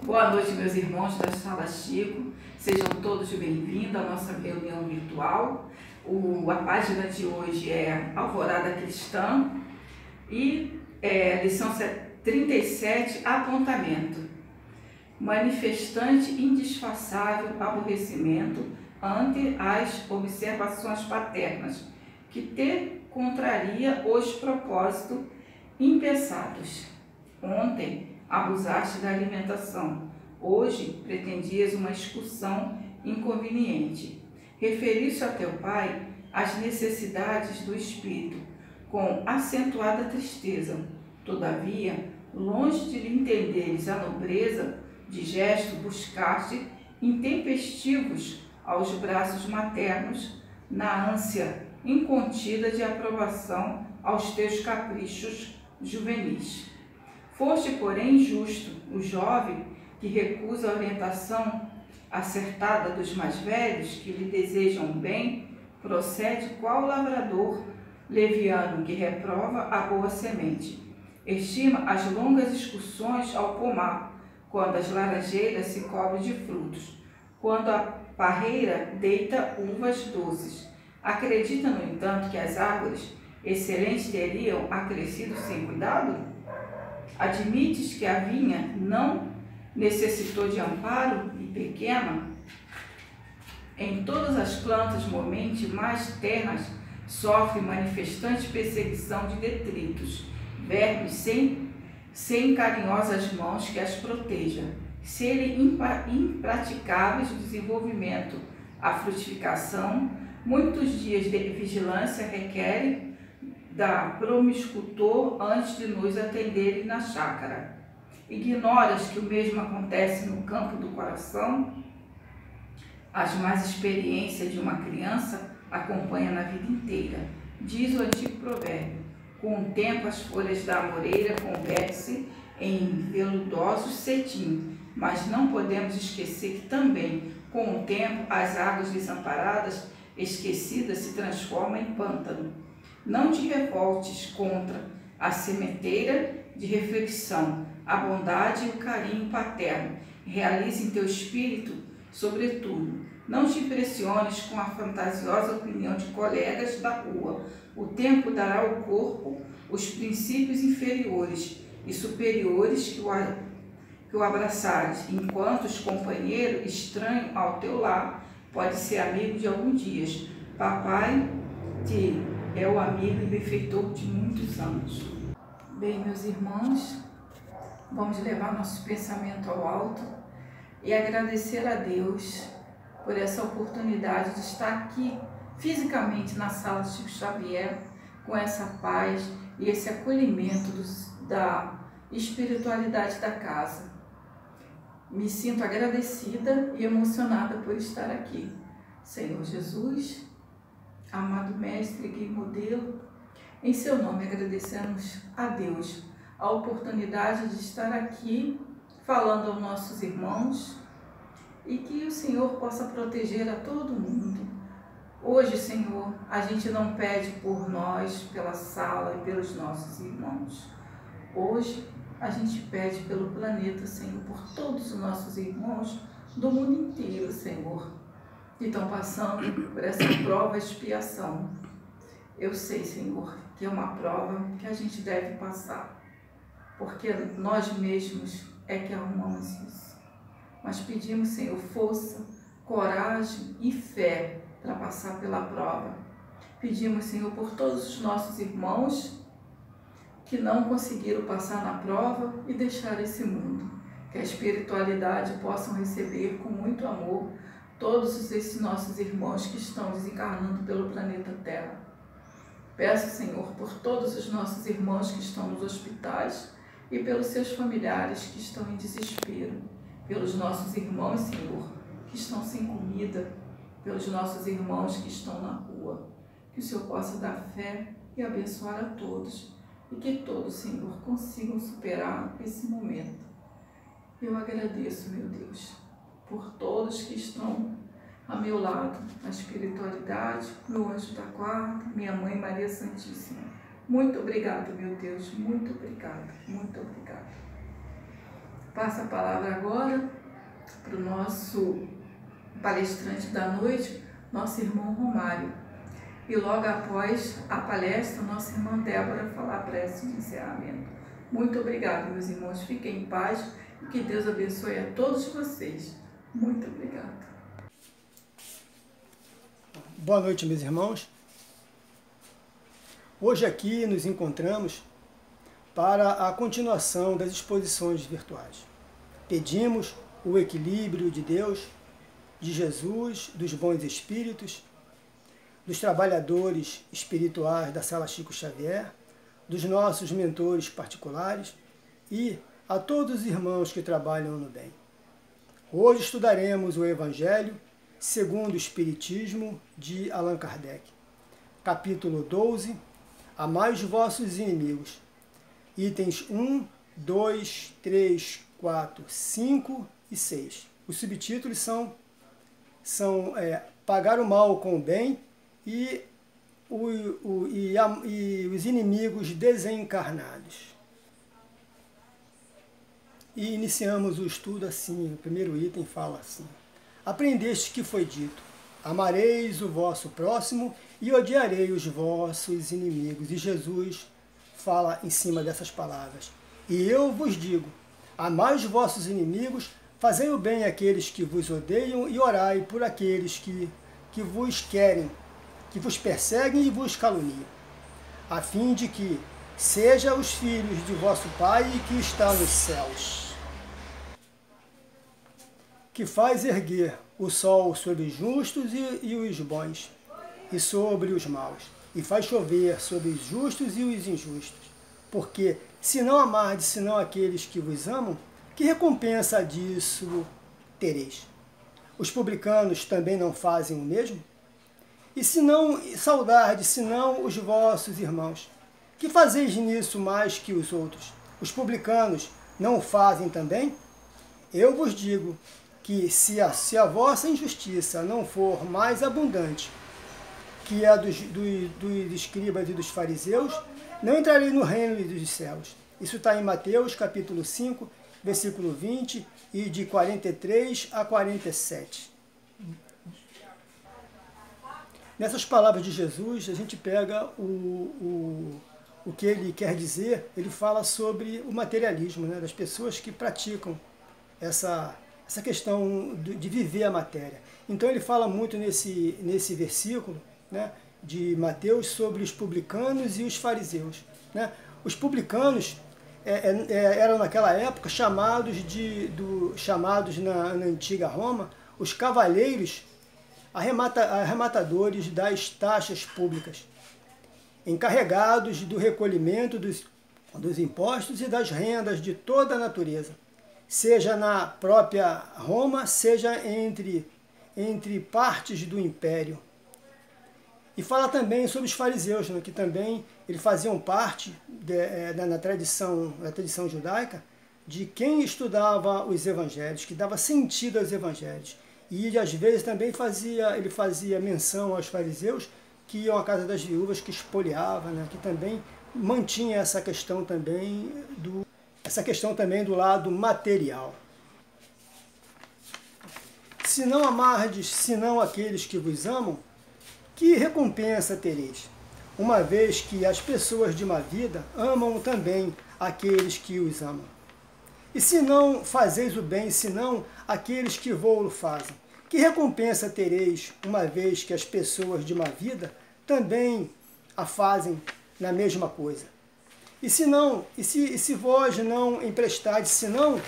Boa noite, meus irmãos da Sala Chico. Sejam todos bem-vindos à nossa reunião virtual. A página de hoje é Alvorada Cristã e lição 37, apontamento. Manifestante indisfaçável aborrecimento ante as observações paternas, que te contraria os propósitos impensados. Ontem abusaste da alimentação, hoje pretendias uma excursão inconveniente. Referiste a teu pai as necessidades do espírito, com acentuada tristeza. Todavia, longe de lhe entenderes a nobreza de gesto, buscaste intempestivos aos braços maternos, na ânsia incontida de aprovação aos teus caprichos juvenis. Foste, porém, injusto. O jovem que recusa a orientação acertada dos mais velhos, que lhe desejam bem, procede qual lavrador leviano que reprova a boa semente. Estima as longas excursões ao pomar, quando as laranjeiras se cobrem de frutos, quando a parreira deita uvas doces. Acredita, no entanto, que as árvores excelentes teriam acrescido sem cuidado? Admites que a vinha não necessitou de amparo e pequena? Em todas as plantas momente mais terras sofre manifestante perseguição de detritos, vermes sem carinhosas mãos que as proteja, serem impraticáveis o desenvolvimento, a frutificação. Muitos dias de vigilância requerem da promiscutor antes de nos atenderem na chácara. Ignoras que o mesmo acontece no campo do coração? As más experiências de uma criança acompanham na vida inteira. Diz o antigo provérbio: com o tempo as folhas da amoreira convertem-se em veludosos cetim, mas não podemos esquecer que também, com o tempo, as águas desamparadas, esquecidas, se transformam em pântano. Não te revoltes contra a sementeira de reflexão, a bondade e o carinho paterno. Realize em teu espírito, sobretudo. Não te impressiones com a fantasiosa opinião de colegas da rua. O tempo dará ao corpo os princípios inferiores e superiores que o abraçares, enquanto os companheiros estranho ao teu lar pode ser amigo de alguns dias. Papai é o amigo e benfeitor de muitos anos. Bem, meus irmãos, vamos levar nosso pensamento ao alto e agradecer a Deus por essa oportunidade de estar aqui fisicamente na sala de Chico Xavier, com essa paz e esse acolhimento da espiritualidade da casa. Me sinto agradecida e emocionada por estar aqui. Senhor Jesus, amado Mestre, guia e modelo, em seu nome agradecemos a Deus a oportunidade de estar aqui falando aos nossos irmãos e que o Senhor possa proteger a todo mundo. Hoje, Senhor, a gente não pede por nós, pela sala e pelos nossos irmãos. Hoje, a gente pede pelo planeta, Senhor, por todos os nossos irmãos do mundo inteiro, Senhor, que estão passando por essa prova expiação. Eu sei, Senhor, que é uma prova que a gente deve passar, porque nós mesmos é que arrumamos isso. Mas pedimos, Senhor, força, coragem e fé para passar pela prova. Pedimos, Senhor, por todos os nossos irmãos que não conseguiram passar na prova e deixar esse mundo, que a espiritualidade possam receber com muito amor todos esses nossos irmãos que estão desencarnando pelo planeta Terra. Peço, Senhor, por todos os nossos irmãos que estão nos hospitais e pelos seus familiares que estão em desespero, pelos nossos irmãos, Senhor, que estão sem comida, pelos nossos irmãos que estão na rua. Que o Senhor possa dar fé e abençoar a todos e que todos, Senhor, consigam superar esse momento. Eu agradeço, meu Deus, por todos que estão a meu lado, a espiritualidade, meu anjo da guarda, minha mãe Maria Santíssima. Muito obrigado, meu Deus, muito obrigado, muito obrigado. Passo a palavra agora para o nosso palestrante da noite, nosso irmão Romário. E logo após a palestra, nossa irmã Débora falar a prece de encerramento. Muito obrigada, meus irmãos. Fiquem em paz e que Deus abençoe a todos vocês. Muito obrigada. Boa noite, meus irmãos. Hoje aqui nos encontramos para a continuação das exposições virtuais. Pedimos o equilíbrio de Deus, de Jesus, dos bons espíritos, dos trabalhadores espirituais da Sala Chico Xavier, dos nossos mentores particulares e a todos os irmãos que trabalham no bem. Hoje estudaremos o Evangelho segundo o Espiritismo de Allan Kardec, capítulo 12, Amai os vossos inimigos, itens 1, 2, 3, 4, 5 e 6. Os subtítulos são pagar o mal com o bem e os inimigos desencarnados. E iniciamos o estudo assim, o primeiro item fala assim: aprendeste que foi dito, amareis o vosso próximo e odiarei os vossos inimigos. E Jesus fala em cima dessas palavras: e eu vos digo, amai os vossos inimigos, fazei o bem àqueles que vos odeiam e orai por aqueles que vos querem, que vos perseguem e vos caluniam, a fim de que sejam os filhos de vosso Pai que está nos céus, que faz erguer o sol sobre os justos e os bons, e sobre os maus, e faz chover sobre os justos e os injustos. Porque, se não amardes senão aqueles que vos amam, que recompensa disso tereis? Os publicanos também não fazem o mesmo? E se não saudardes senão os vossos irmãos, que fazeis nisso mais que os outros? Os publicanos não o fazem também? Eu vos digo que se a vossa injustiça não for mais abundante que a dos escribas e dos fariseus, não entrarei no reino dos céus. Isso está em Mateus, capítulo 5, versículo 20, e de 43 a 47. Nessas palavras de Jesus, a gente pega o que ele quer dizer. Ele fala sobre o materialismo, né, das pessoas que praticam essa questão de viver a matéria. Então ele fala muito nesse versículo, né, de Mateus, sobre os publicanos e os fariseus, né? Os publicanos eram naquela época chamados na antiga Roma os cavaleiros arrematadores das taxas públicas, encarregados do recolhimento dos impostos e das rendas de toda a natureza, seja na própria Roma, seja entre partes do império. E fala também sobre os fariseus, né, que também eles faziam parte na tradição judaica de quem estudava os evangelhos, que dava sentido aos evangelhos. E às vezes também ele fazia menção aos fariseus que iam à casa das viúvas, que espoliavam, né, que também mantinha essa questão também do lado material. Se não amardes, senão aqueles que vos amam, que recompensa tereis? Uma vez que as pessoas de má vida amam também aqueles que os amam. E se não fazeis o bem, senão aqueles que vou-lo fazem, que recompensa tereis, uma vez que as pessoas de má vida também a fazem na mesma coisa? E se vós não emprestardes, senão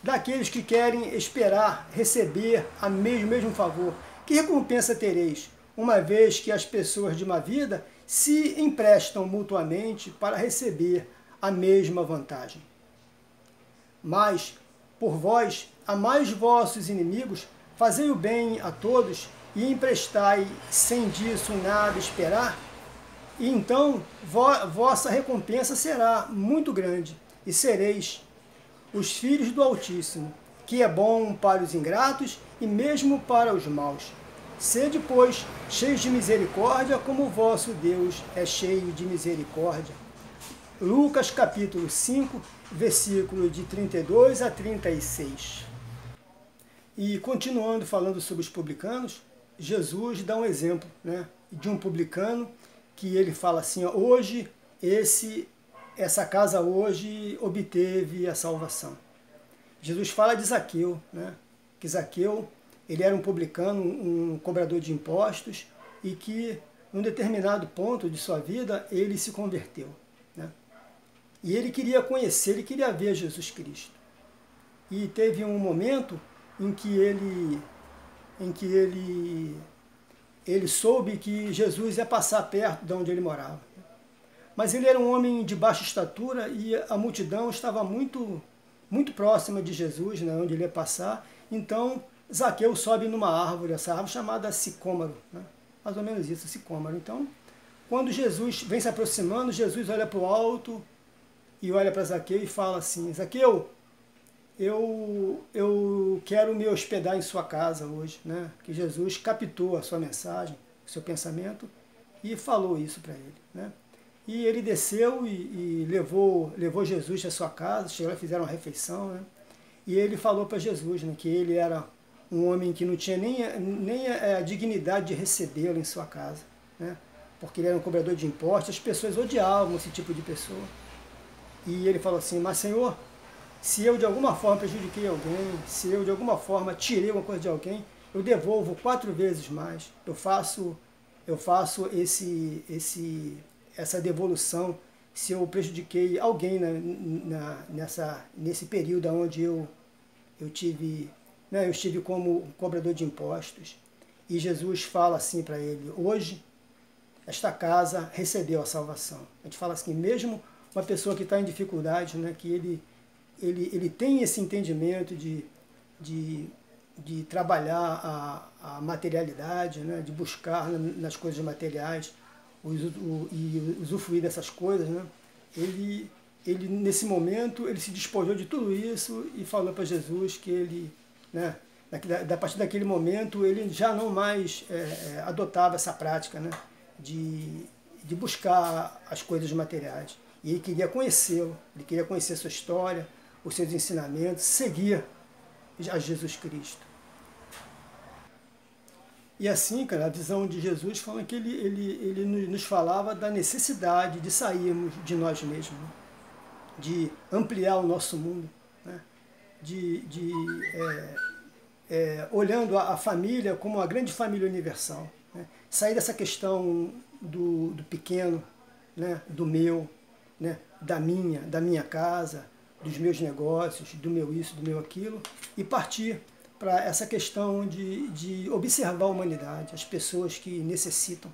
daqueles que querem esperar receber o mesmo favor, que recompensa tereis, uma vez que as pessoas de má vida se emprestam mutuamente para receber a mesma vantagem? Mas, por vós, amai os vossos inimigos, fazei o bem a todos e emprestai sem disso nada esperar, e então vossa recompensa será muito grande, e sereis os filhos do Altíssimo, que é bom para os ingratos e mesmo para os maus. Sede, pois, cheios de misericórdia, como o vosso Deus é cheio de misericórdia. Lucas capítulo 5, versículo de 32 a 36. E continuando falando sobre os publicanos, Jesus dá um exemplo, né, de um publicano que ele fala assim, ó, hoje essa casa hoje obteve a salvação. Jesus fala de Zaqueu, né, que Zaqueu ele era um publicano, um cobrador de impostos, e que num determinado ponto de sua vida ele se converteu, né? E ele queria conhecer, ele queria ver Jesus Cristo. E teve um momento em que ele soube que Jesus ia passar perto de onde ele morava. Mas ele era um homem de baixa estatura e a multidão estava muito próxima de Jesus, né, onde ele ia passar. Então Zaqueu sobe numa árvore, essa árvore chamada sicômoro, né? Mais ou menos isso, sicômoro. Então, quando Jesus vem se aproximando, Jesus olha para o alto e olha para Zaqueu e fala assim, Zaqueu, eu quero me hospedar em sua casa hoje, né? Que Jesus captou a sua mensagem, o seu pensamento e falou isso para ele, né? E ele desceu e levou Jesus à sua casa, chegaram, fizeram uma refeição, né? E ele falou para Jesus, né, que ele era um homem que não tinha nem a dignidade de recebê-lo em sua casa, né? Porque ele era um cobrador de impostos, as pessoas odiavam esse tipo de pessoa. E ele falou assim, mas Senhor, se eu de alguma forma prejudiquei alguém, se eu de alguma forma tirei alguma coisa de alguém, eu devolvo 4 vezes mais. Eu faço essa devolução se eu prejudiquei alguém nesse período onde eu estive como cobrador de impostos. E Jesus fala assim para ele, hoje esta casa recebeu a salvação. A gente fala assim, mesmo uma pessoa que está em dificuldade, né, que ele tem esse entendimento de trabalhar a materialidade, né, de buscar nas coisas materiais e usufruir dessas coisas, né, ele nesse momento ele se despojou de tudo isso e falou para Jesus que ele, né, a partir daquele momento ele já não mais adotava essa prática, né, de buscar as coisas materiais. E ele queria conhecê-lo, ele queria conhecer a sua história, os seus ensinamentos, seguir a Jesus Cristo. E assim, cara, a visão de Jesus fala que ele nos falava da necessidade de sairmos de nós mesmos, né? De ampliar o nosso mundo, né? Olhando a família como uma grande família universal, né? Sair dessa questão do pequeno, né? Do meu, né? da minha casa, dos meus negócios, do meu isso, do meu aquilo, e partir para essa questão de observar a humanidade, as pessoas que necessitam,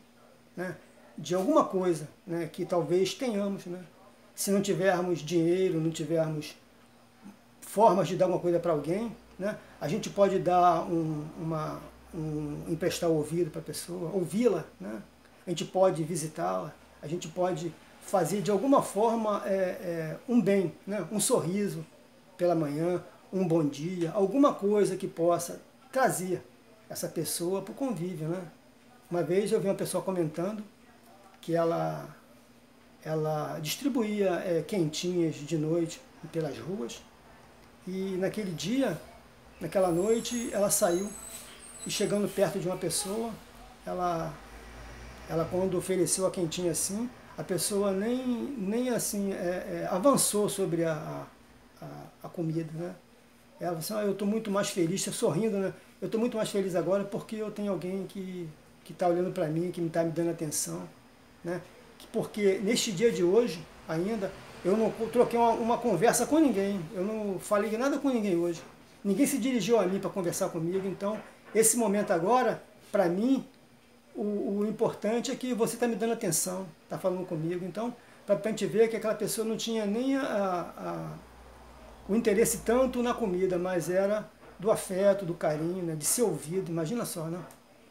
né, de alguma coisa, né, que talvez tenhamos. Né? Se não tivermos dinheiro, não tivermos formas de dar alguma coisa para alguém, né, a gente pode dar emprestar o ouvido para a pessoa, ouvi-la, né? A gente pode visitá-la, a gente pode fazer de alguma forma um bem, né? Um sorriso pela manhã, um bom dia, alguma coisa que possa trazer essa pessoa para o convívio, né? Uma vez eu vi uma pessoa comentando que ela distribuía quentinhas de noite pelas ruas, e naquele dia, naquela noite, ela saiu e, chegando perto de uma pessoa, ela quando ofereceu a quentinha assim, a pessoa nem assim avançou sobre a comida, né? Ela falou assim, eu estou muito mais feliz, sorrindo, né? Eu estou muito mais feliz agora porque eu tenho alguém que está olhando para mim, que está me dando atenção, né? Porque neste dia de hoje, ainda, eu não troquei uma conversa com ninguém, eu não falei nada com ninguém hoje. Ninguém se dirigiu a mim para conversar comigo, então, esse momento agora, para mim, o importante é que você está me dando atenção, está falando comigo. Então, para a gente ver que aquela pessoa não tinha nem o interesse tanto na comida, mas era do afeto, do carinho, né, de ser ouvido. Imagina só, né?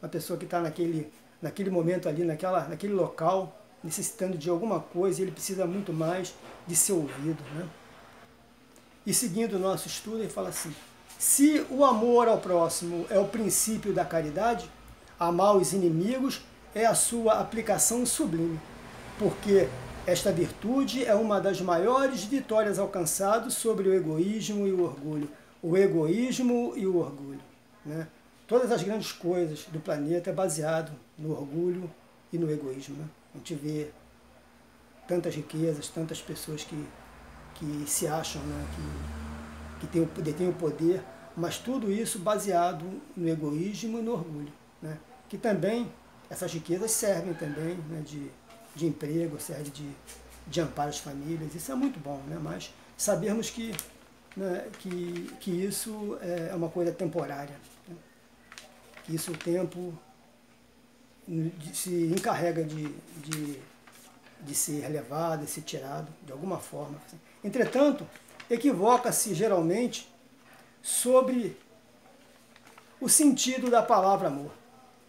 Uma pessoa que está naquele momento ali, naquele local, necessitando de alguma coisa, e ele precisa muito mais de ser ouvido, né? E seguindo o nosso estudo, ele fala assim, se o amor ao próximo é o princípio da caridade, amar os inimigos é a sua aplicação sublime, porque Esta virtude é uma das maiores vitórias alcançadas sobre o egoísmo e o orgulho. O egoísmo e o orgulho, né? Todas as grandes coisas do planeta é baseado no orgulho e no egoísmo, né? A gente vê tantas riquezas, tantas pessoas que se acham, né, que detêm o poder, mas tudo isso baseado no egoísmo e no orgulho, né? Que também, essas riquezas servem também, né, de emprego, serve de amparo às famílias, isso é muito bom, né? Mas sabermos que, né, que isso é uma coisa temporária, né? Que isso o tempo se encarrega de ser relevado, de ser tirado de alguma forma. Entretanto, equivoca-se geralmente sobre o sentido da palavra amor.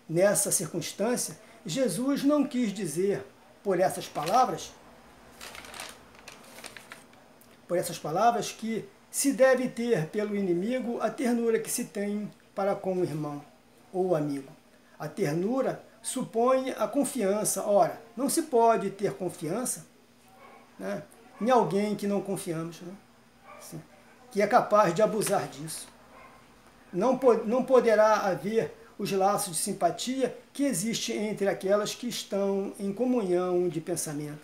Nessa circunstância, Jesus não quis dizer por essas palavras que se deve ter pelo inimigo a ternura que se tem para com o irmão ou o amigo. A ternura supõe a confiança. Ora, não se pode ter confiança, né, em alguém que não confiamos, né, assim, que é capaz de abusar disso. Não poderá haver os laços de simpatia que existem entre aquelas que estão em comunhão de pensamento.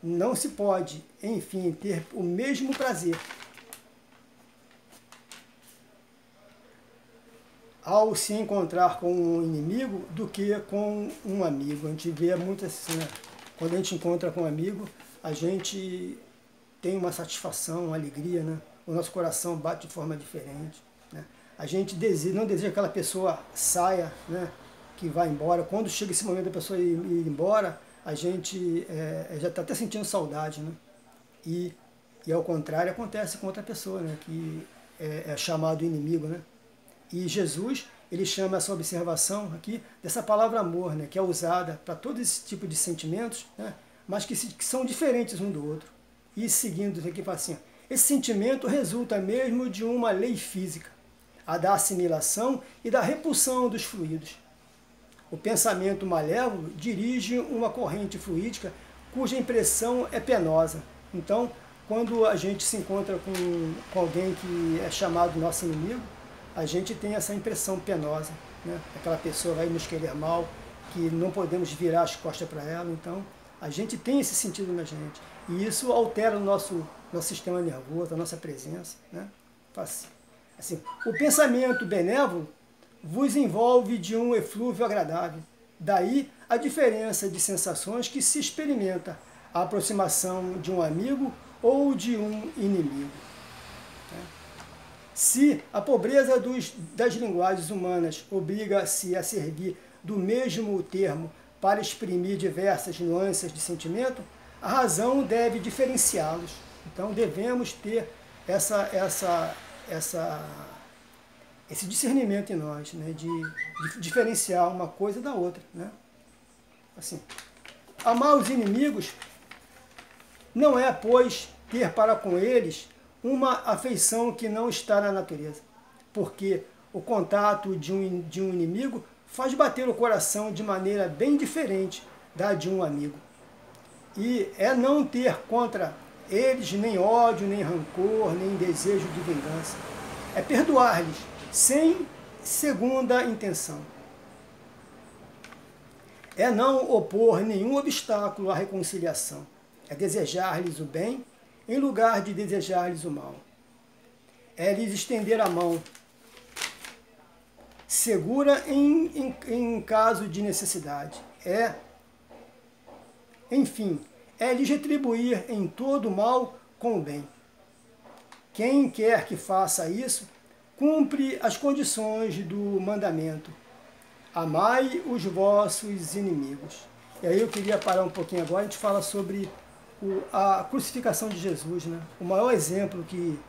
Não se pode, enfim, ter o mesmo prazer ao se encontrar com um inimigo do que com um amigo. A gente vê muito assim, né? Quando a gente encontra com um amigo, a gente tem uma satisfação, uma alegria, né? O nosso coração bate de forma diferente, né? A gente não deseja que aquela pessoa saia, né? Que vá embora. Quando chega esse momento da pessoa ir embora, a gente já está até sentindo saudade, né? E ao contrário acontece com outra pessoa, né? Que é chamado inimigo, né? E Jesus, ele chama essa observação aqui dessa palavra amor, né, que é usada para todo esse tipo de sentimentos, né, mas que são diferentes um do outro. E seguindo aqui, fala assim, esse sentimento resulta mesmo de uma lei física, a da assimilação e da repulsão dos fluidos. O pensamento malévolo dirige uma corrente fluídica cuja impressão é penosa. Então, quando a gente se encontra com alguém que é chamado nosso inimigo, a gente tem essa impressão penosa, né? Aquela pessoa vai nos querer mal, que não podemos virar as costas para ela, então a gente tem esse sentido na gente. E isso altera o nosso sistema nervoso, a nossa presença, né? Assim, o pensamento benévolo vos envolve de um eflúvio agradável. Daí a diferença de sensações que se experimenta a aproximação de um amigo ou de um inimigo. Se a pobreza das linguagens humanas obriga-se a servir do mesmo termo para exprimir diversas nuances de sentimento, a razão deve diferenciá-los. Então devemos ter esse discernimento em nós, né, de diferenciar uma coisa da outra, né? Assim, amar os inimigos não é, pois, ter para com eles uma afeição que não está na natureza, porque o contato de um inimigo faz bater o coração de maneira bem diferente da de um amigo. E é não ter contra eles nem ódio, nem rancor, nem desejo de vingança. É perdoar-lhes sem segunda intenção. É não opor nenhum obstáculo à reconciliação. É desejar-lhes o bem em lugar de desejar-lhes o mal. É lhes estender a mão, segura em caso de necessidade. Enfim, é lhes retribuir em todo o mal com o bem. Quem quer que faça isso, cumpre as condições do mandamento. Amai os vossos inimigos. E aí eu queria parar um pouquinho agora, a gente fala sobre a crucificação de Jesus, né? O maior exemplo que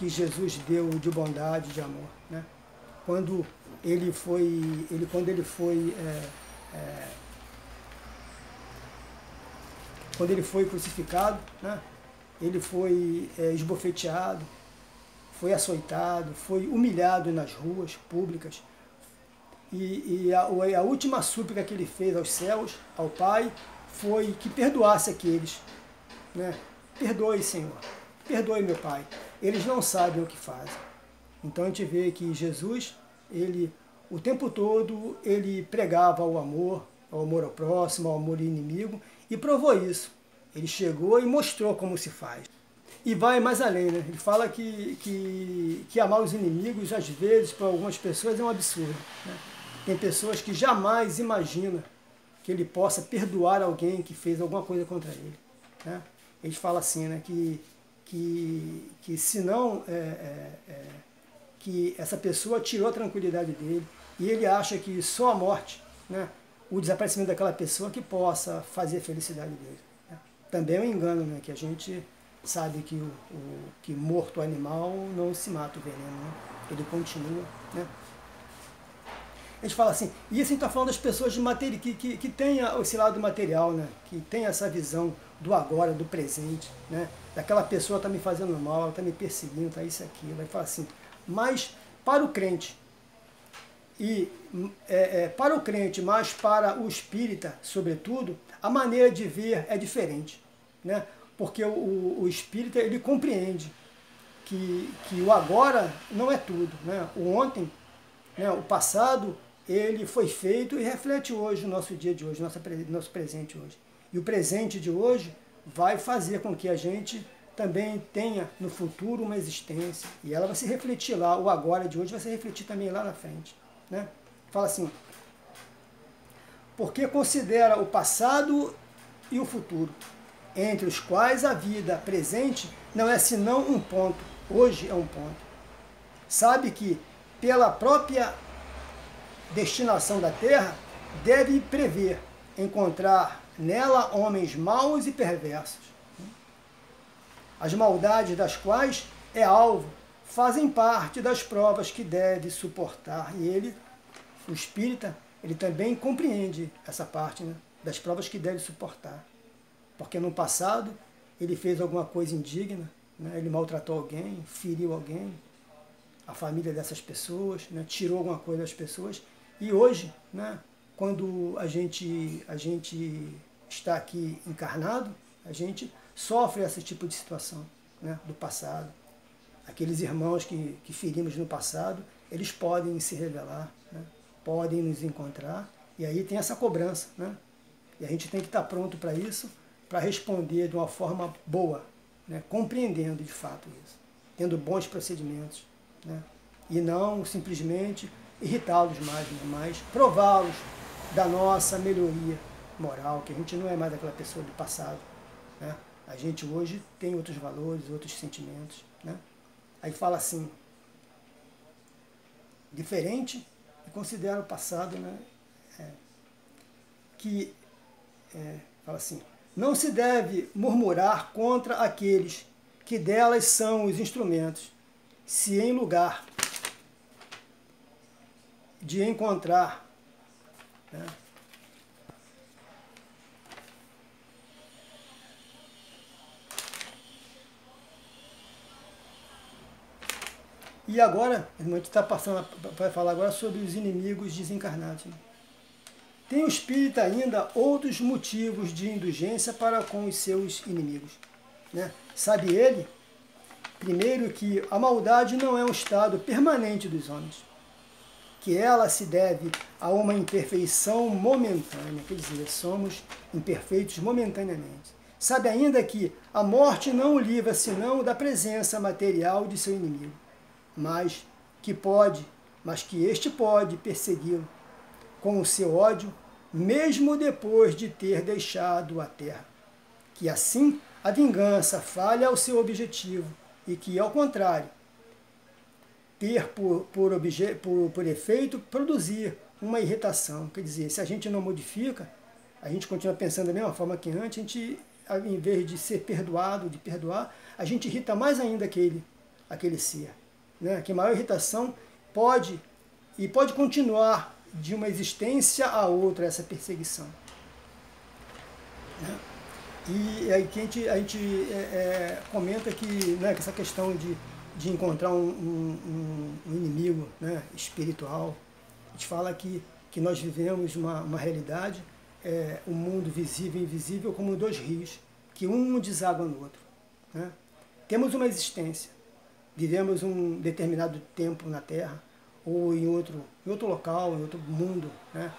Jesus deu de bondade, de amor, né? Quando ele foi crucificado, né? Ele foi esbofeteado, foi açoitado, foi humilhado nas ruas públicas. E a última súplica que ele fez aos céus, ao Pai, foi que perdoasse aqueles né? Perdoe, Senhor, perdoe, meu Pai, eles não sabem o que fazem. Então a gente vê que Jesus, ele, o tempo todo, ele pregava o amor ao próximo, ao amor ao inimigo, e provou isso. Ele chegou e mostrou como se faz. E vai mais além, né? Ele fala que amar os inimigos, às vezes, para algumas pessoas é um absurdo, né? Tem pessoas que jamais imaginam que ele possa perdoar alguém que fez alguma coisa contra ele, né? Ele fala assim, né? Que se não... que essa pessoa tirou a tranquilidade dele e ele acha que só a morte, né, o desaparecimento daquela pessoa que possa fazer a felicidade dele, né? Também é um engano, né, que a gente sabe que morto animal não se mata o veneno, né? Ele continua, né? A gente fala assim, e isso a gente está falando das pessoas de que têm esse lado material, né? Que tem essa visão do agora, do presente, né? Daquela pessoa está me fazendo mal, está me perseguindo, está isso e aquilo. Aí fala assim, mas para o crente, para o crente, mas para o espírita, sobretudo, a maneira de ver é diferente, né? Porque o espírita, ele compreende que o agora não é tudo, né? O ontem, né? O passado, ele foi feito e reflete hoje o nosso dia de hoje, nosso presente hoje. E o presente de hoje vai fazer com que a gente também tenha no futuro uma existência. E ela vai se refletir lá, o agora de hoje vai se refletir também lá na frente, né? Fala assim, porque considera o passado e o futuro, entre os quais a vida presente não é senão um ponto, hoje é um ponto. Sabe que, pela própria destinação da terra, deve prever, encontrar nela homens maus e perversos. As maldades das quais é alvo, fazem parte das provas que deve suportar. E ele, o espírita, ele também compreende essa parte, né, das provas que deve suportar. Porque no passado ele fez alguma coisa indigna, né, ele maltratou alguém, feriu alguém, a família dessas pessoas, né, tirou alguma coisa das pessoas. E hoje, né, quando a gente está aqui encarnado, a gente sofre esse tipo de situação, né, do passado. Aqueles irmãos que ferimos no passado, eles podem se revelar, né, podem nos encontrar, e aí tem essa cobrança, né? E a gente tem que estar pronto para isso, para responder de uma forma boa, né, compreendendo de fato isso, tendo bons procedimentos, né, e não simplesmente irritá-los mais, né, mas prová-los da nossa melhoria moral, que a gente não é mais aquela pessoa do passado, né? A gente hoje tem outros valores, outros sentimentos, né? Aí fala assim, diferente, e considera o passado, né, fala assim, não se deve murmurar contra aqueles que delas são os instrumentos, se em lugar de encontrar, né, e agora, a gente está passando, vai falar agora sobre os inimigos desencarnados. Né? Tem o espírita ainda outros motivos de indulgência para com os seus inimigos. Né? Sabe ele, primeiro, que a maldade não é um estado permanente dos homens, que ela se deve a uma imperfeição momentânea, quer dizer, somos imperfeitos momentaneamente. Sabe ainda que a morte não o livra senão da presença material de seu inimigo, mas que este pode persegui-lo com o seu ódio, mesmo depois de ter deixado a terra. Que assim a vingança falha ao seu objetivo e que, ao contrário, ter por efeito produzir uma irritação. Quer dizer, se a gente não modifica, a gente continua pensando da mesma forma que antes, a gente, em vez de ser perdoado, de perdoar, a gente irrita mais ainda aquele ser. Né? Que maior irritação pode continuar de uma existência a outra essa perseguição. Né? E aí que a gente comenta que, né, que essa questão de encontrar um inimigo, né, espiritual, a gente fala que nós vivemos uma realidade, um mundo visível e invisível como dois rios que um deságua no outro, né? Temos uma existência, vivemos um determinado tempo na Terra, ou em outro local, em outro mundo, né?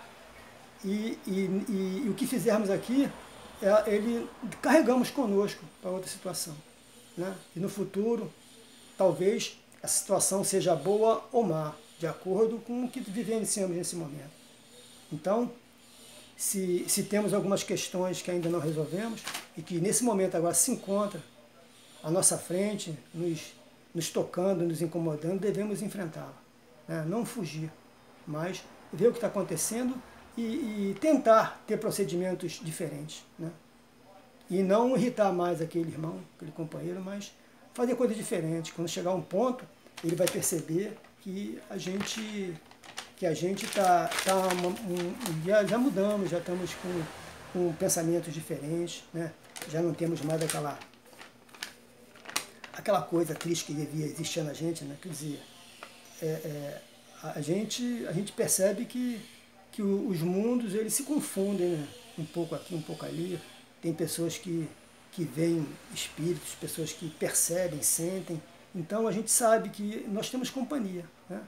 E o que fizermos aqui, ele carregamos conosco para outra situação, né? E no futuro, talvez, a situação seja boa ou má, de acordo com o que vivenciamos nesse momento. Então, se temos algumas questões que ainda não resolvemos, e que nesse momento agora se encontra à nossa frente, nos tocando, nos incomodando, devemos enfrentá-la, né? Não fugir, mas ver o que está acontecendo e tentar ter procedimentos diferentes, né? E não irritar mais aquele irmão, aquele companheiro, mas fazer coisas diferentes. Quando chegar a um ponto, ele vai perceber que a gente já mudamos, já estamos com pensamentos diferentes, né? Já não temos mais aquela coisa triste que devia existir na gente, né? Quer dizer, a gente percebe que os mundos eles se confundem, né? Um pouco aqui, um pouco ali. Tem pessoas que veem espíritos, pessoas que percebem, sentem. Então a gente sabe que nós temos companhia, né?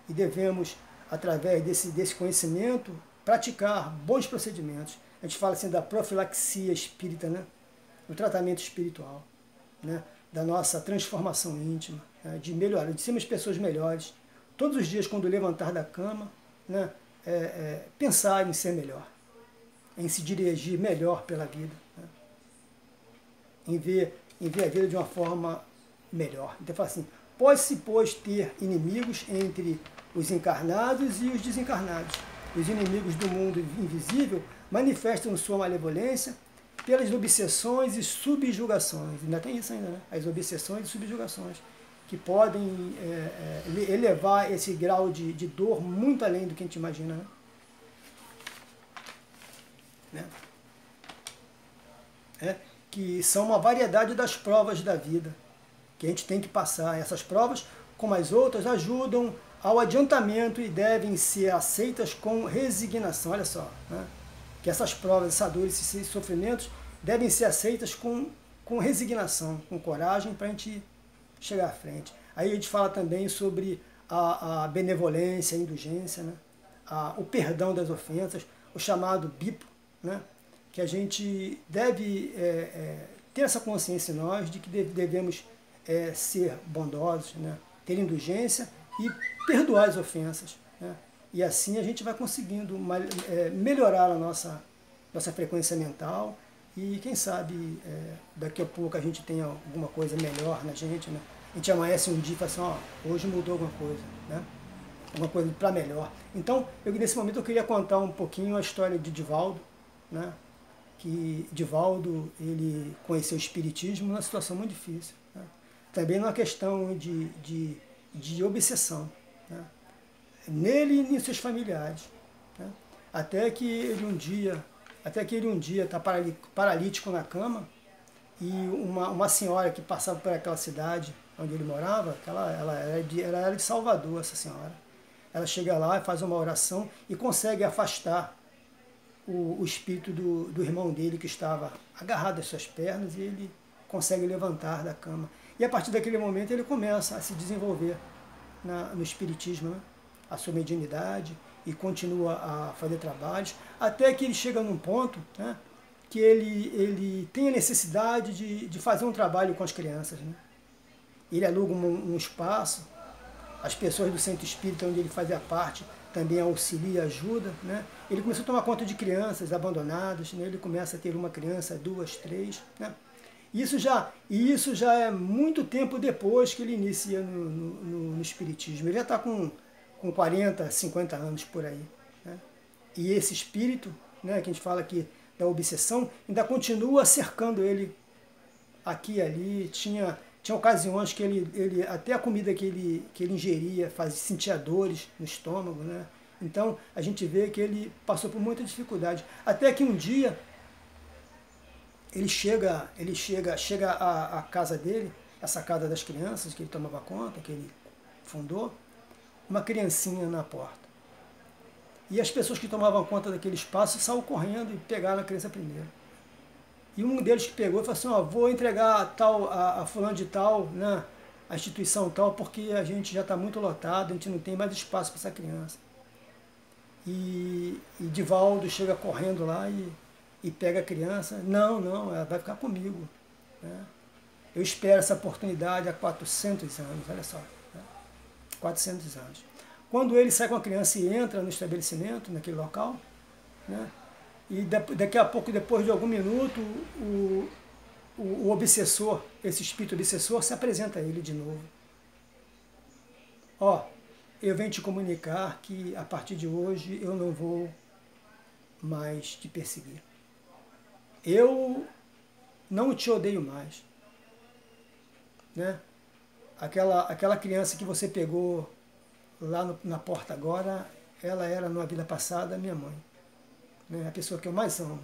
E devemos, através desse conhecimento, praticar bons procedimentos. A gente fala assim da profilaxia espírita, né? O tratamento espiritual, né? Da nossa transformação íntima, né? De melhorar, de sermos pessoas melhores. Todos os dias, quando levantar da cama, né? Pensar em ser melhor, em se dirigir melhor pela vida, né? em ver a vida de uma forma melhor. Então, fala assim, pode-se, pois, ter inimigos entre os encarnados e os desencarnados. Os inimigos do mundo invisível manifestam sua malevolência pelas obsessões e subjugações. Ainda tem isso ainda, né? As obsessões e subjugações, que podem elevar esse grau de dor muito além do que a gente imagina, né? Que são uma variedade das provas da vida, que a gente tem que passar. Essas provas, como as outras, ajudam ao adiantamento e devem ser aceitas com resignação. Olha só, né? Que essas provas, essa dor, esses sofrimentos, devem ser aceitas com resignação, com coragem, para a gente chegar à frente. Aí a gente fala também sobre a benevolência, a indulgência, né? O perdão das ofensas, o chamado bipo, né? Que a gente deve ter essa consciência em nós de que devemos ser bondosos, né? Ter indulgência e perdoar as ofensas, né? E assim a gente vai conseguindo melhorar a nossa frequência mental e quem sabe daqui a pouco a gente tenha alguma coisa melhor na gente, né? A gente amanhece um dia e fala assim, ó, hoje mudou alguma coisa, né? Alguma coisa para melhor. Então, nesse momento eu queria contar um pouquinho a história de Divaldo, né? Que Divaldo, ele conheceu o espiritismo numa situação muito difícil, né? Também numa questão de obsessão, né? Nele e em seus familiares, né? Até que ele um dia está paralítico na cama e uma senhora que passava por aquela cidade onde ele morava, ela era de Salvador, essa senhora. Ela chega lá e faz uma oração e consegue afastar o espírito do irmão dele que estava agarrado às suas pernas e ele consegue levantar da cama. E a partir daquele momento ele começa a se desenvolver no espiritismo, né? A sua mediunidade e continua a fazer trabalhos, até que ele chega num ponto, né? Que ele tem a necessidade de fazer um trabalho com as crianças, né? Ele aluga um espaço, as pessoas do centro espírita onde ele fazia parte também auxilia, ajuda, né? Ele começou a tomar conta de crianças abandonadas, né? Ele começa a ter uma criança, 2, 3, né? Isso já é muito tempo depois que ele inicia no espiritismo. Ele já está com 40, 50 anos por aí, né? E esse espírito, né, que a gente fala aqui da obsessão, ainda continua cercando ele aqui e ali. Tinha ocasiões que ele até a comida que ele ingeria sentia dores no estômago, né? Então a gente vê que ele passou por muita dificuldade. Até que um dia ele chega à casa dele, essa casa das crianças que ele tomava conta, que ele fundou, uma criancinha na porta. E as pessoas que tomavam conta daquele espaço saíram correndo e pegaram a criança primeiro. E um deles que pegou e falou assim, ó, vou entregar a fulano de tal, né, a instituição tal, porque a gente já está muito lotado, a gente não tem mais espaço para essa criança. E Divaldo chega correndo lá e pega a criança. Não, ela vai ficar comigo. Né? Eu espero essa oportunidade há 400 anos, olha só. Né? 400 anos. Quando ele sai com a criança e entra no estabelecimento, naquele local, né? E daqui a pouco, depois de algum minuto, o obsessor, esse espírito obsessor, se apresenta a ele de novo. Ó, eu venho te comunicar que a partir de hoje eu não vou mais te perseguir. Eu não te odeio mais. Né? Aquela criança que você pegou lá na porta agora, ela era, numa vida passada, minha mãe. Né? A pessoa que eu mais amo.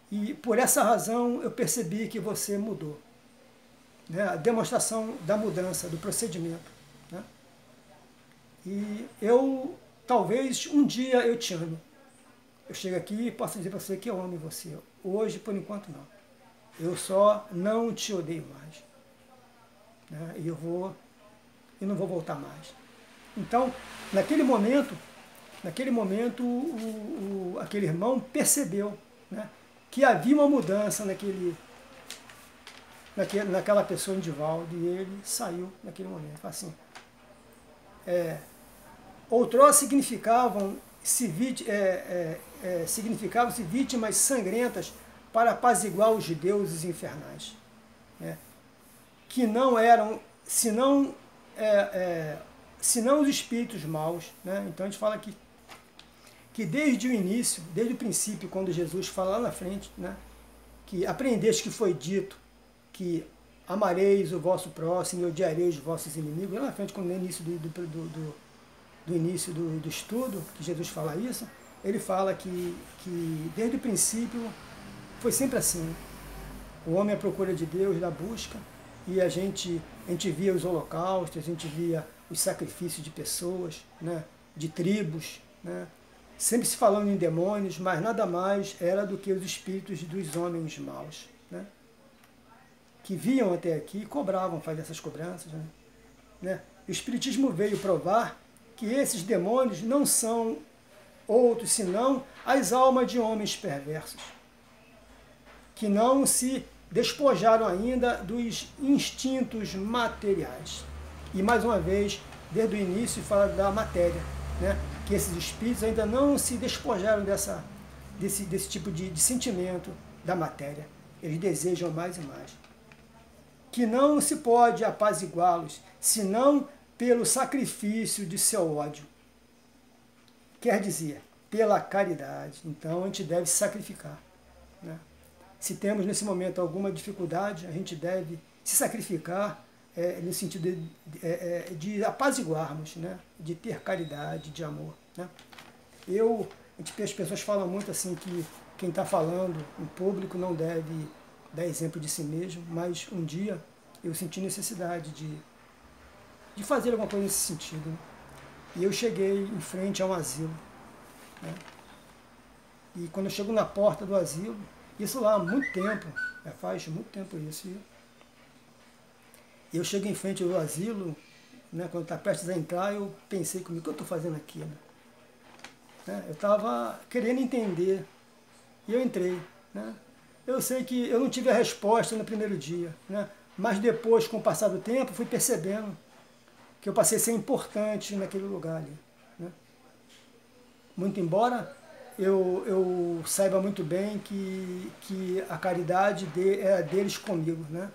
E por essa razão eu percebi que você mudou. Né? A demonstração da mudança, do procedimento. Né? E talvez um dia eu te ame. Eu chego aqui e posso dizer para você que eu amo você. Hoje, por enquanto, não. Eu só não te odeio mais. Né? E eu não vou voltar mais. Então, naquele momento, aquele irmão percebeu, né, que havia uma mudança naquela pessoa em Divaldo, e ele saiu naquele momento. Assim, outrora significavam-se vítimas sangrentas para apaziguar os deuses infernais, né, que não eram, senão os espíritos maus. Né? Então a gente fala que desde o início, desde o princípio, quando Jesus fala lá na frente, né, que aprendeste que foi dito que amareis o vosso próximo e odiareis os vossos inimigos, lá na frente, quando no início do estudo, que Jesus fala isso, ele fala que desde o princípio foi sempre assim. O homem à procura de Deus, da busca, e a gente via os holocaustos, a gente via os sacrifícios de pessoas, né, de tribos, né, sempre se falando em demônios, mas nada mais era do que os espíritos dos homens maus, né, que vinham até aqui e cobravam, faziam essas cobranças. Né. O Espiritismo veio provar que esses demônios não são outros senão as almas de homens perversos, que não se despojaram ainda dos instintos materiais. E mais uma vez, desde o início, fala da matéria, né? Que esses espíritos ainda não se despojaram desse tipo de sentimento da matéria. Eles desejam mais e mais. Que não se pode apaziguá-los, senão pelo sacrifício de seu ódio. Quer dizer, pela caridade. Então a gente deve se sacrificar. Né? Se temos nesse momento alguma dificuldade, a gente deve se sacrificar no sentido de apaziguarmos, né? De ter caridade, de amor. Né? As pessoas falam muito assim que quem está falando em público não deve dar exemplo de si mesmo, mas um dia eu senti necessidade de fazer alguma coisa nesse sentido. Né? E eu cheguei em frente a um asilo. Né? E quando eu chego na porta do asilo, isso lá há muito tempo, faz muito tempo isso. E eu chego em frente ao asilo, né, quando está prestes a entrar, eu pensei comigo, o que eu estou fazendo aqui? Né? Eu estava querendo entender, e eu entrei. Né? Eu sei que eu não tive a resposta no primeiro dia, né? Mas depois, com o passar do tempo, fui percebendo que eu passei a ser importante naquele lugar ali. Né? Muito embora eu saiba muito bem que a caridade era deles comigo, né?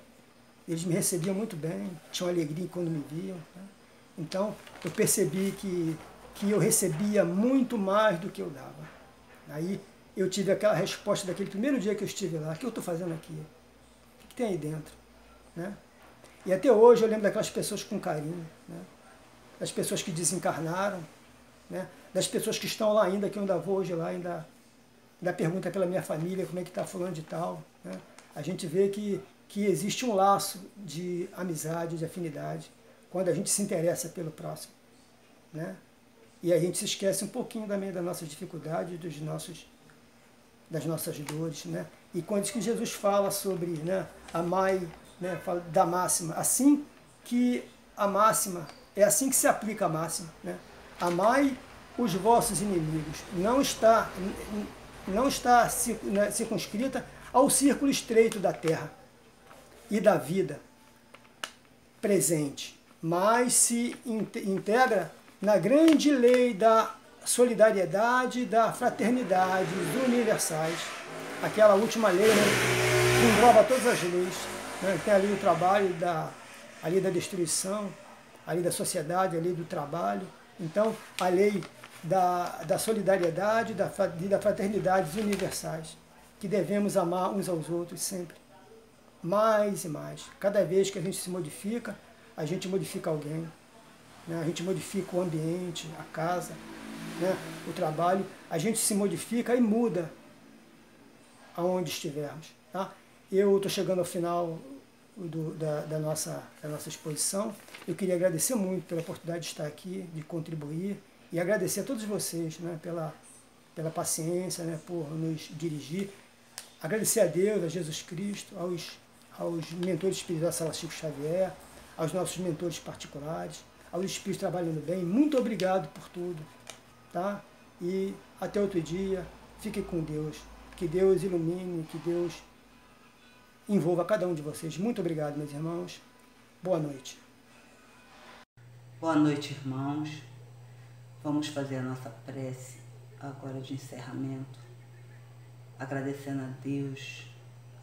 Eles me recebiam muito bem, tinham alegria quando me viam. Né? Então, eu percebi que eu recebia muito mais do que eu dava. Aí, eu tive aquela resposta daquele primeiro dia que eu estive lá, o que eu estou fazendo aqui? O que tem aí dentro? Né? E até hoje eu lembro daquelas pessoas com carinho, né? Das pessoas que desencarnaram, né? Das pessoas que estão lá ainda, que eu ainda vou hoje lá, ainda pergunta pela minha família, como é que está fulano de tal. Né? A gente vê que existe um laço de amizade, de afinidade, quando a gente se interessa pelo próximo. Né? E a gente se esquece um pouquinho também das nossas dificuldades, das nossas dores, né? E quando que Jesus fala sobre, né, amai, né, fala da máxima, assim que a máxima, é assim que se aplica a máxima, né? Amai os vossos inimigos. Não está circunscrita ao círculo estreito da terra e da vida presente, mas se integra na grande lei da solidariedade, da fraternidade, dos universais, aquela última lei, né, que engloba todas as leis, né? Tem ali o trabalho, a lei da destruição, a lei da sociedade, a lei do trabalho. Então, a lei da solidariedade, da fraternidade, dos universais, que devemos amar uns aos outros sempre, mais e mais. Cada vez que a gente se modifica, a gente modifica alguém, né? A gente modifica o ambiente, a casa, né? O trabalho, a gente se modifica e muda aonde estivermos. Tá? Eu estou chegando ao final da nossa exposição. Eu queria agradecer muito pela oportunidade de estar aqui, de contribuir, e agradecer a todos vocês, né, pela paciência, né, por nos dirigir. Agradecer a Deus, a Jesus Cristo, aos mentores espirituais Sala Chico Xavier, aos nossos mentores particulares, aos espíritos trabalhando bem. Muito obrigado por tudo. Tá? E até outro dia. Fiquem com Deus. Que Deus ilumine, que Deus envolva cada um de vocês. Muito obrigado, meus irmãos. Boa noite. Boa noite, irmãos. Vamos fazer a nossa prece agora de encerramento, agradecendo a Deus,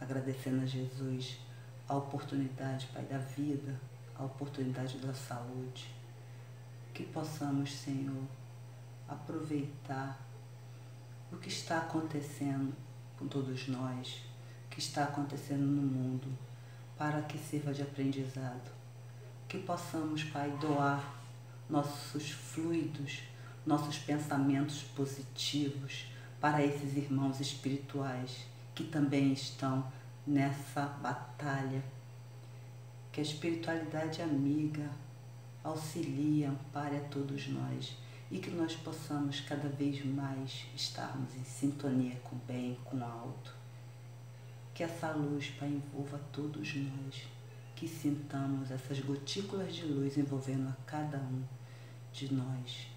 agradecendo a Jesus a oportunidade, Pai, da vida, a oportunidade da saúde. Que possamos, Senhor, aproveitar o que está acontecendo com todos nós, o que está acontecendo no mundo, para que sirva de aprendizado. Que possamos, Pai, doar nossos fluidos, nossos pensamentos positivos para esses irmãos espirituais que também estão nessa batalha. Que a espiritualidade amiga auxilie, ampare a todos nós e que nós possamos cada vez mais estarmos em sintonia com o bem, com o alto. Que essa luz, Pai, envolva todos nós, que sintamos essas gotículas de luz envolvendo a cada um de nós,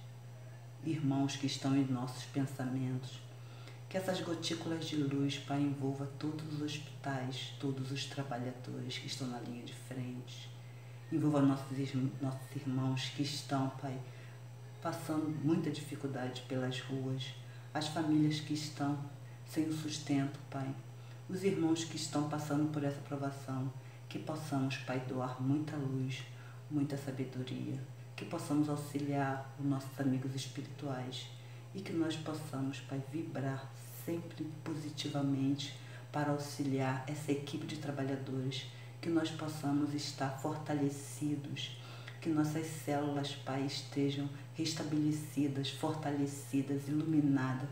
irmãos que estão em nossos pensamentos. Que essas gotículas de luz, Pai, envolva todos os hospitais, todos os trabalhadores que estão na linha de frente. Envolva nossos irmãos que estão, Pai, passando muita dificuldade pelas ruas, as famílias que estão sem o sustento, Pai, os irmãos que estão passando por essa provação. Que possamos, Pai, doar muita luz, muita sabedoria, que possamos auxiliar os nossos amigos espirituais e que nós possamos, Pai, vibrar sempre positivamente para auxiliar essa equipe de trabalhadores, que nós possamos estar fortalecidos, que nossas células, Pai, estejam restabelecidas, fortalecidas, iluminadas,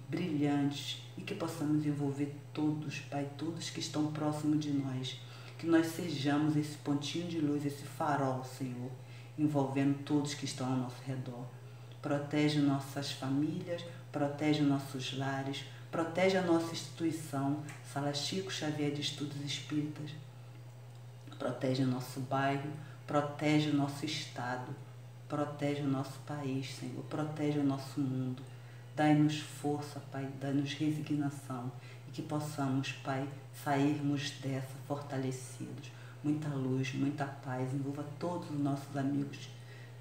brilhantes, e que possamos envolver todos, Pai, todos que estão próximos de nós, que nós sejamos esse pontinho de luz, esse farol, Senhor, envolvendo todos que estão ao nosso redor. Protege nossas famílias, protege nossos lares, protege a nossa instituição, Sala Chico Xavier de Estudos Espíritas, protege o nosso bairro, protege o nosso estado, protege o nosso país, Senhor, protege o nosso mundo. Dai-nos força, Pai, dai-nos resignação e que possamos, Pai, sairmos dessa fortalecidos. Muita luz, muita paz, envolva todos os nossos amigos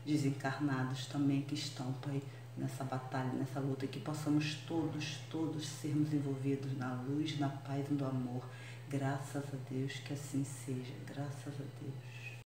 desencarnados também que estão, Pai, nessa batalha, nessa luta, que possamos todos sermos envolvidos na luz, na paz e no amor. Graças a Deus, que assim seja. Graças a Deus.